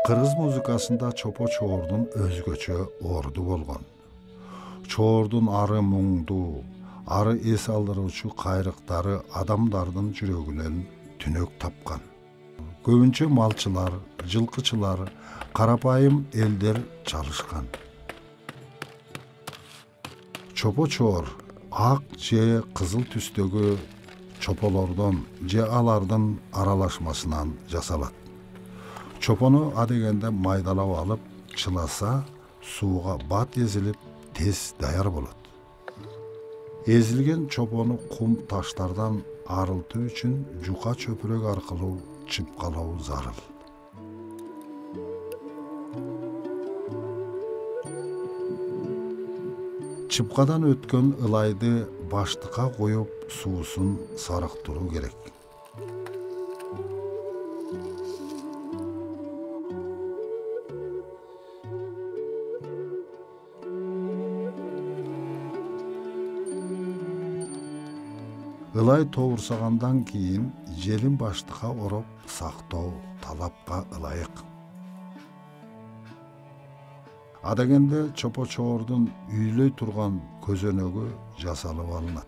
Kırgız muzikasında Çopo Çoğurdun özgöçö ordu bolgon. Çoğurdun arı muңdu, arı es aldırıuçu kayrıktары adamdардын жүрөгүнөн түнөк тапкан. Көбүнчө малчылар, жылкычылар, карапайым элдер чалышкан. Чопо чоор ак же кызыл түстөгү чополордон же алардын аралашмасынан жасалат. Чопону адегенде майдалап алып, чыласа, сууга бат эзилип, тез даяр болот. Ezilgen çoponu kum taşlardan arıltı üçün juka çöpürek arkılуу çıpkalao zarıl. Çıpkadan ötkön ılaydı baştıka koyup suusun sarıktırуу gerek. Ilay toğursagandan keyin jelin baştıka oroп сактоо талапка ылайык. Адегенде Чопо Çoğurdun үйлөй турган көзөнөгү жасалып алынат.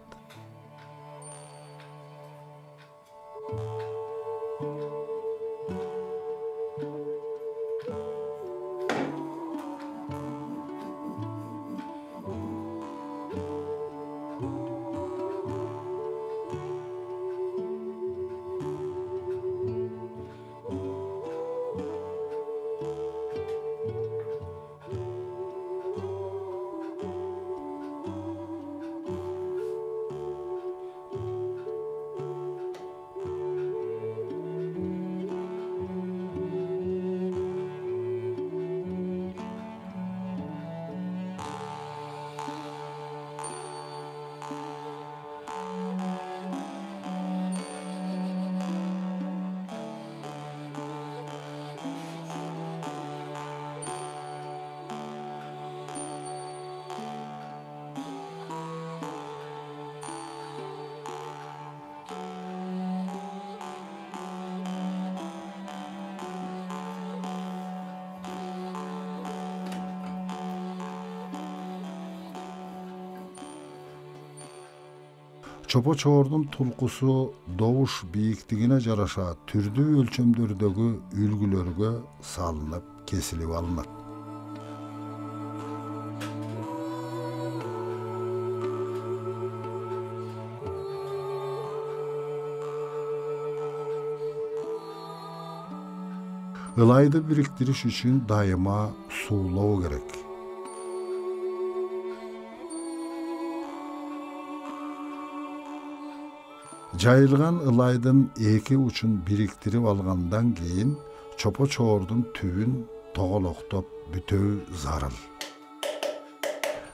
Çopo Çoğurdun tulkusu doğuş biyiktigine jaraşa türdүү ölçömdördögü ülgülörgө salınıp kesilip alınat. Ilaydı biriktiriş üçün daima suulоо gerek. Jayılgan ılaydın eki uçun biriktirip algandan keyin Çopo Çoğurdun tübün toğoloktop bütöv zarıl.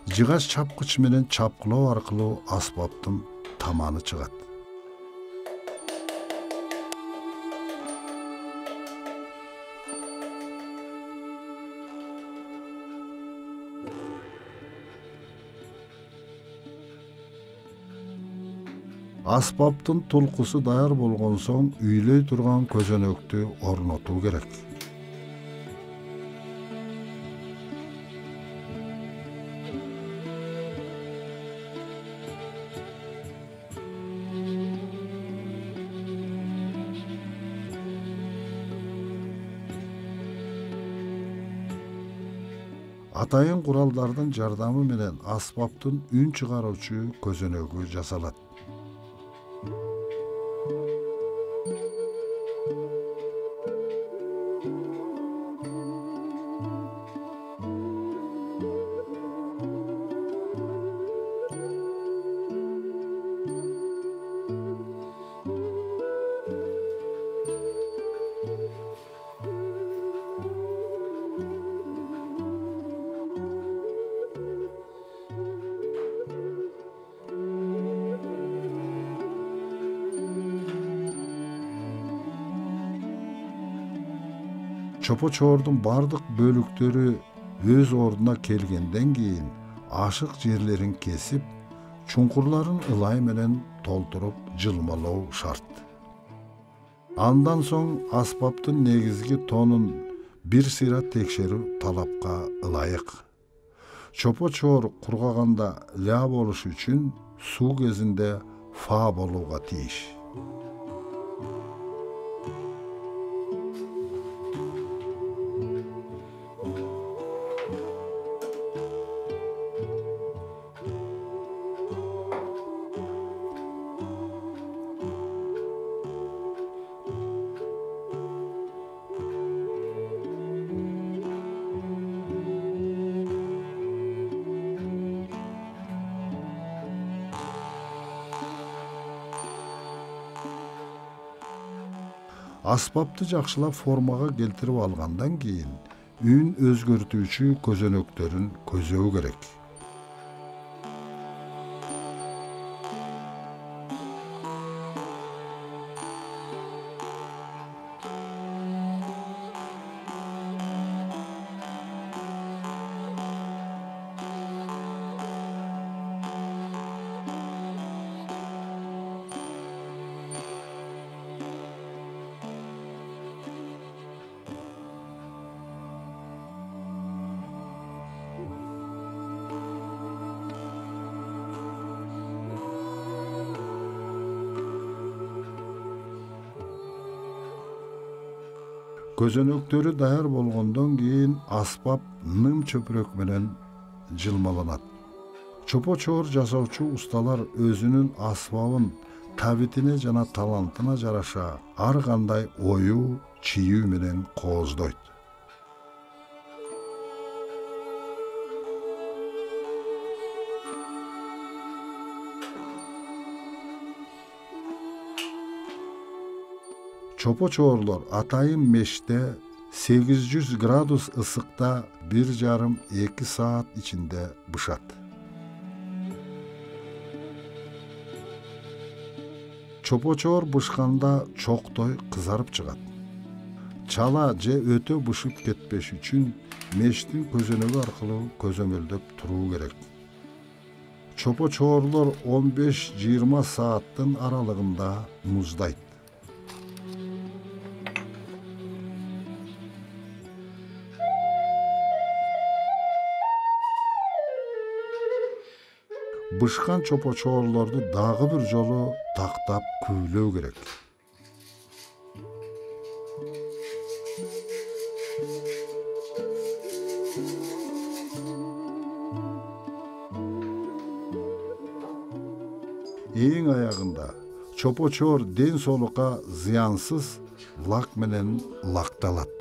Jıgaç çapkıç menen çapkıloo arkılуу asbaptın tamanı çıgat. Asbaptın tulkusu dayar bolgon soň üylöy turgan közönöktü ornotуу gerek. Atayın kurallardan jardamı menen asbaptın ün çıgaruuçu közönögü jasalat. Çopo Çoğurdun bardık bölüktörü öz orduna kelgenden keyin aşık jerlerin kesip, çunkurların ılay menen tolturup jılmaloo şart. Andan soň asbaptın negizgi tonun bir sıra tekşerүү talapka ılayık. Çopo-çoğur kurgaganda ля boluşu üçün su кезінде fa bolууга тийиш. Аспапты жакшылап формага келтирип алгандан кийин үн өзгөртүүчү көзөнөктөрүн көзөө керек. Көзөнөктөрү даяр болгондон кийин аспап ным чөпүрөк менен жылмаланат. Чопо-чоор жасоочу усталар өзүнүн аспабын табитине жана талантына жараша ар кандай оюу, чийүү менен кооздойт. Çopo-çoğurlar atayın meşte 800 gradus ısıkta 1,5-2 saat içinde bışat. Çopo-çoğur bışkanda çoktoy kızarıp çıgat. Çala je ötö bışıp ketpеш üçün meştin közönögü arkalı közömölдөп turuu gerek. Çopo-çoğurlar 15-20 saattın aralığında muzdayt. Bışkan çopo-çoğurlardı dagы bir jolu taktap küylөө gerek. Эң аягында çopo-çoğur den solukka ziyansız lak menen laktалат.